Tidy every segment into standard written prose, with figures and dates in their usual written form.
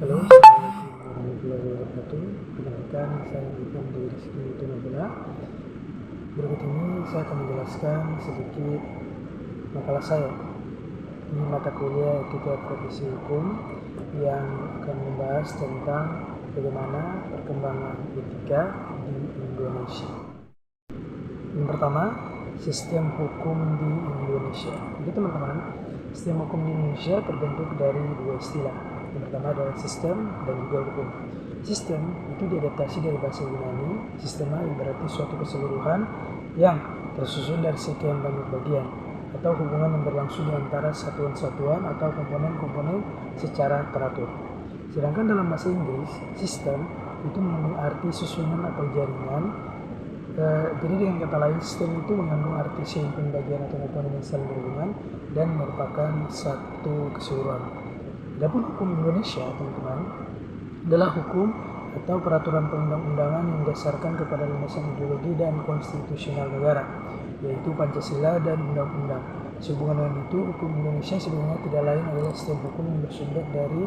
Halo, assalamualaikum warahmatullahi wabarakatuh. Perkenalkan, saya Ivan dari Rizky Tunabela. Berikut ini saya akan menjelaskan sedikit makalah saya di mata kuliah Etika Profesi Hukum yang akan membahas tentang bagaimana perkembangan etika di Indonesia. Yang pertama, sistem hukum di Indonesia. Jadi teman-teman, sistem hukum di Indonesia terbentuk dari dua istilah. Yang pertama adalah sistem dan juga hukum. Sistem itu diadaptasi dari bahasa Yunani. Sistema yang berarti suatu keseluruhan yang tersusun dari sekian banyak bagian atau hubungan yang berlangsung di antara satuan-satuan atau komponen-komponen secara teratur. Sedangkan dalam bahasa Inggris, sistem itu mengandung arti susunan atau jaringan. Jadi dengan kata lain, sistem itu mengandung arti seimbang bagian atau komponen yang saling berhubungan dan merupakan satu keseluruhan. Adapun hukum Indonesia, teman-teman, adalah hukum atau peraturan perundang-undangan yang didasarkan kepada landasan ideologi dan konstitusional negara, yaitu Pancasila dan undang-undang. Sehubungan dengan itu, hukum Indonesia sebenarnya tidak lain adalah sistem hukum yang bersumber dari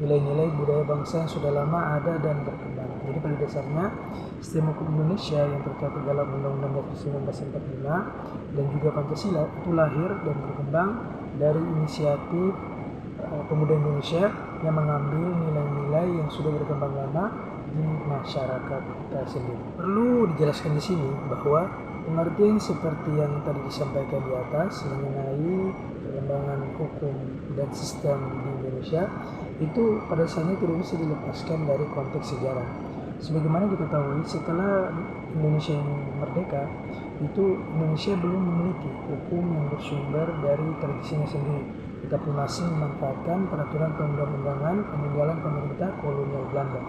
nilai-nilai budaya bangsa yang sudah lama ada dan berkembang. Jadi pada dasarnya, sistem hukum Indonesia yang tercatat dalam Undang-Undang Dasar 1945 dan juga Pancasila itu lahir dan berkembang dari inisiatif pemuda Indonesia yang mengambil nilai-nilai yang sudah berkembang lama di masyarakat kita sendiri. Perlu dijelaskan di sini bahwa pengertian seperti yang tadi disampaikan di atas mengenai perkembangan hukum dan sistem di Indonesia itu pada dasarnya tidak bisa dilepaskan dari konteks sejarah. Sebagaimana diketahui, setelah Indonesia ini merdeka, itu Indonesia belum memiliki hukum yang bersumber dari tradisinya sendiri, tetapi masih memanfaatkan peraturan perundang-undangan peninggalan pemerintah kolonial Belanda.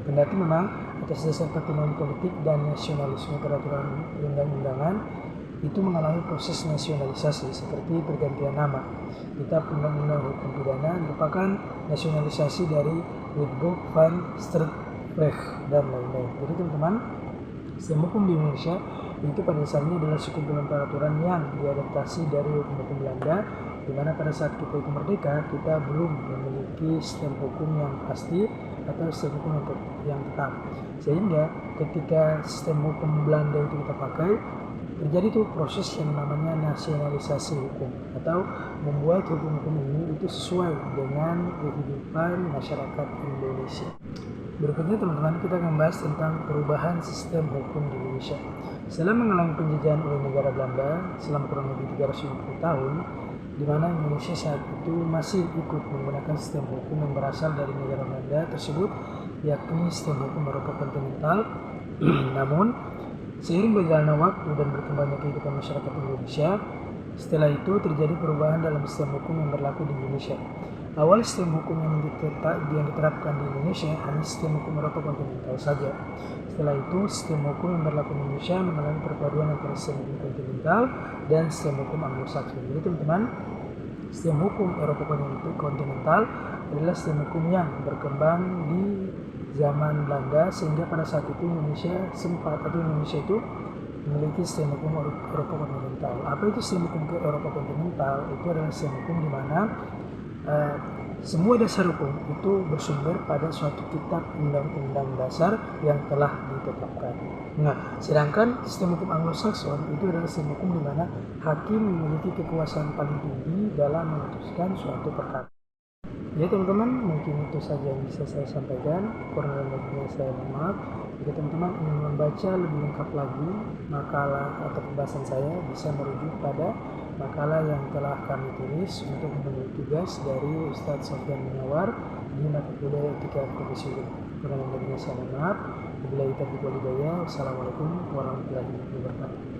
Kendati memang atas dasar pertimbangan politik dan nasionalisme peraturan perundang-undangan itu mengalami proses nasionalisasi seperti pergantian nama. Kitab Undang-Undang Hukum Pidana merupakan nasionalisasi dari Witbooi van Strafrecht dan lain-lain. Jadi teman-teman, sistem hukum di Indonesia itu pada dasarnya adalah sekumpulan peraturan yang diadaptasi dari hukum-hukum Belanda, di mana pada saat kita itu merdeka, kita belum memiliki sistem hukum yang pasti atau sistem hukum yang tetap. Sehingga ketika sistem hukum Belanda itu kita pakai, terjadi tuh proses yang namanya nasionalisasi hukum atau membuat hukum-hukum ini itu sesuai dengan kehidupan masyarakat Indonesia. Berikutnya teman-teman, kita akan membahas tentang perubahan sistem hukum di Indonesia. Setelah mengalami penjajahan oleh negara Belanda selama kurang lebih 350 tahun, di mana Indonesia saat itu masih ikut menggunakan sistem hukum yang berasal dari negara Belanda tersebut, yakni sistem hukum Eropa kontinental. Namun, seiring berjalannya waktu dan berkembangnya kehidupan masyarakat Indonesia, setelah itu terjadi perubahan dalam sistem hukum yang berlaku di Indonesia. Awal sistem hukum yang diterapkan di Indonesia hanya sistem hukum Eropa kontinental saja. Setelah itu, sistem hukum yang berlaku di Indonesia mengalami perpaduan antara sistem hukum kontinental dan sistem hukum Anglo-Saxon. Jadi teman-teman, sistem hukum Eropa kontinental adalah sistem hukum yang berkembang di zaman Belanda, sehingga pada saat itu Indonesia itu memiliki sistem hukum Eropa kontinental. Apa itu sistem hukum Eropa kontinental? Itu adalah sistem hukum di mana semua dasar hukum itu bersumber pada suatu kitab undang-undang dasar yang telah ditetapkan. Nah, sedangkan sistem hukum Anglo-Saxon itu adalah sistem hukum di mana hakim memiliki kekuasaan paling tinggi dalam memutuskan suatu perkara. Ya teman-teman, mungkin itu saja yang bisa saya sampaikan. Kurang lebihnya saya mohon maaf. Jika teman-teman ingin membaca lebih lengkap lagi makalah atau pembahasan saya, bisa merujuk pada makalah yang telah kami tulis untuk memenuhi tugas dari Ustadz Sofyan Munawar di mata kuliah Etika Profesi Hukum. Kurang lebihnya saya mohon maaf. Wabillahi taufiq wal hidayah. Wassalamualaikum warahmatullahi wabarakatuh.